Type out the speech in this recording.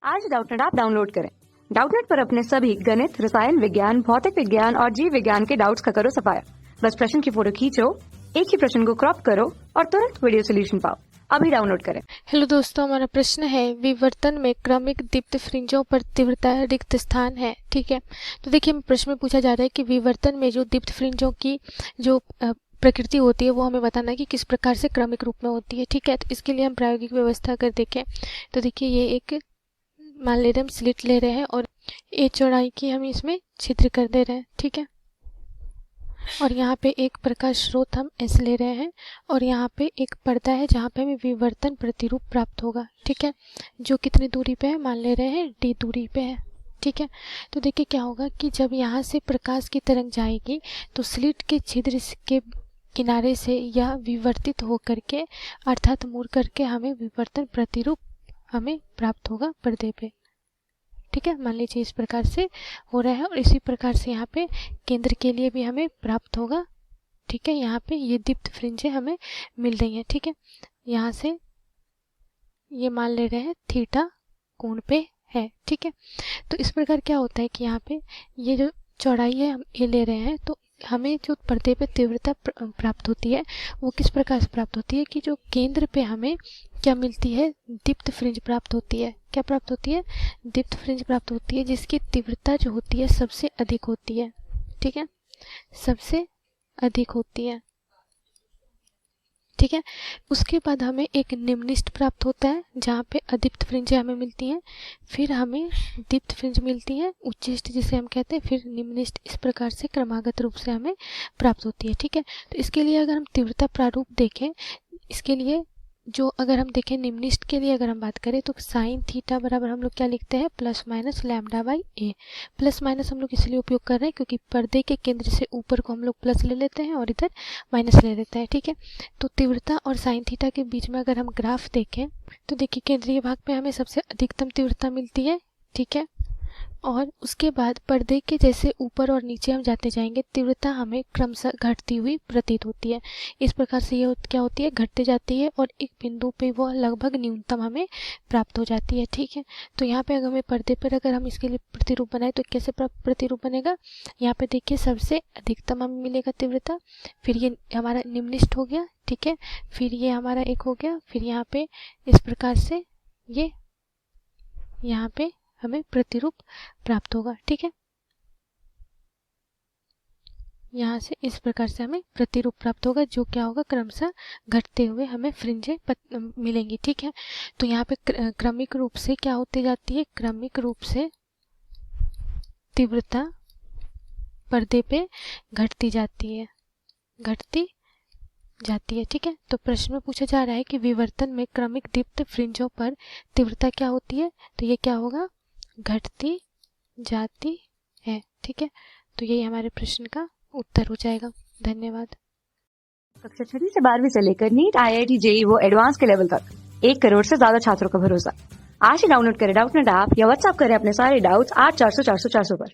आज Doubtnut app download करें। Doubtnut पर अपने सभी गणित, रसायन विज्ञान, भौतिक विज्ञान और जीव विज्ञान के डाउट्स का करो सफाया। बस प्रश्न की फोटो खींचो, एक ही प्रश्न को क्रॉप करो और तुरंत वीडियो सोल्यूशन पाओ। अभी डाउनलोड करें। हेलो दोस्तों, हमारा प्रश्न है विवर्तन में क्रमिक दीप्त फ्रिंजों पर तीव्रता रिक्त स्थान है। ठीक है, तो देखिए हमें प्रश्न में पूछा जा रहा है कि विवर्तन में जो दीप्त फ्रिंजों की जो प्रकृति होती है वो हमें बताना है कि किस प्रकार से क्रमिक रूप में होती है। ठीक है, तो इसके लिए हम प्रायोगिक व्यवस्था अगर देखें तो देखिए ये एक मान ले रहे हम स्लिट ले रहे हैं और ए चौड़ाई की हम इसमें छिद्र कर दे रहे हैं। ठीक है, और यहाँ पे एक प्रकाश स्रोत हम एस ले रहे हैं और यहाँ पे एक पर्दा है जहाँ पे हमें विवर्तन प्रतिरूप प्राप्त होगा। ठीक है, जो कितनी दूरी पे है मान ले रहे हैं डी दूरी पे है। ठीक है, तो देखिए क्या होगा कि जब यहाँ से प्रकाश की तरंग जाएगी तो स्लिट के छिद्र के किनारे से यह विवर्तित होकर के अर्थात मुड़ करके हमें विवर्तन प्रतिरूप हमें प्राप्त होगा पर्दे पे। ठीक है, मान लीजिए इस प्रकार से हो रहा है और इसी प्रकार से यहाँ पे केंद्र के लिए भी हमें प्राप्त होगा। ठीक है, यहाँ पे ये दीप्त फ्रिंजें हमें मिल रही हैं। ठीक है, यहाँ से ये मान ले रहे हैं थीटा कोण पे है। ठीक है, तो इस प्रकार क्या होता है कि यहाँ पे ये जो चौड़ाई है हम ए ले रहे हैं तो हमें जो पर्दे पे तीव्रता प्राप्त होती है वो किस प्रकार से प्राप्त होती है कि जो केंद्र पे हमें क्या मिलती है, दीप्त फ्रिंज प्राप्त होती है। क्या प्राप्त होती है? दीप्त फ्रिंज प्राप्त होती है जिसकी तीव्रता जो होती है सबसे अधिक होती है। ठीक है, सबसे अधिक होती है। ठीक है, उसके बाद हमें एक निम्निष्ठ प्राप्त होता है जहाँ पे अदीप्त फ्रिंजें हमें मिलती हैं, फिर हमें दीप्त फ्रिंज मिलती है उच्चिष्ट जिसे हम कहते हैं, फिर निम्निष्ठ। इस प्रकार से क्रमागत रूप से हमें प्राप्त होती है। ठीक है, तो इसके लिए अगर हम तीव्रता प्रारूप देखें, इसके लिए जो अगर हम देखें निम्निष्ठ के लिए अगर हम बात करें तो साइन थीटा बराबर हम लोग क्या लिखते हैं plus minus lambda by A. Plus minus हम लोग इसलिए उपयोग कर रहे हैं क्योंकि पर्दे के केंद्र से ऊपर को हम लोग प्लस ले लेते हैं और इधर माइनस ले लेते हैं। ठीक है, तो तीव्रता और साइन थीटा के बीच में अगर हम ग्राफ देखें तो देखिए केंद्रीय भाग पे हमें सबसे अधिकतम तीव्रता मिलती है। ठीक है, और उसके बाद पर्दे के जैसे ऊपर और नीचे हम जाते जाएंगे तीव्रता हमें क्रमशः घटती हुई प्रतीत होती है। इस प्रकार से ये क्या होती है, घटते जाती है और एक बिंदु पे वो लगभग न्यूनतम हमें प्राप्त हो जाती है। ठीक है, तो यहाँ पे अगर हमें पर्दे पर अगर हम इसके लिए प्रतिरूप बनाए तो कैसे प्रतिरूप बनेगा, यहाँ पे देखिए सबसे अधिकतम हमें मिलेगा तीव्रता, फिर ये हमारा निम्निष्ठ हो गया। ठीक है, फिर ये हमारा एक हो गया, फिर यहाँ पे इस प्रकार से ये यहाँ पे हमें प्रतिरूप प्राप्त होगा। ठीक है, यहाँ से इस प्रकार से हमें प्रतिरूप प्राप्त होगा जो क्या होगा क्रमशः घटते हुए हमें फ्रिंजें मिलेंगी। ठीक है, तो यहाँ पे क्रमिक रूप से क्या होती जाती है, क्रमिक रूप से तीव्रता पर्दे पे घटती जाती है, घटती जाती है। ठीक है, तो प्रश्न में पूछा जा रहा है कि विवर्तन में क्रमिक दीप्त फ्रिंजों पर तीव्रता क्या होती है, तो ये क्या होगा, घटती जाती है। ठीक है, तो यही हमारे प्रश्न का उत्तर हो जाएगा। धन्यवाद। कक्षा 6 से 12वीं से लेकर नीट, IIT, JEE वो एडवांस के लेवल तक 1 करोड़ से ज्यादा छात्रों का भरोसा। आज ही डाउनलोड करें डाउटनेट ऐप या व्हाट्सएप करें अपने सारे डाउट्स 8400 400 400 पर।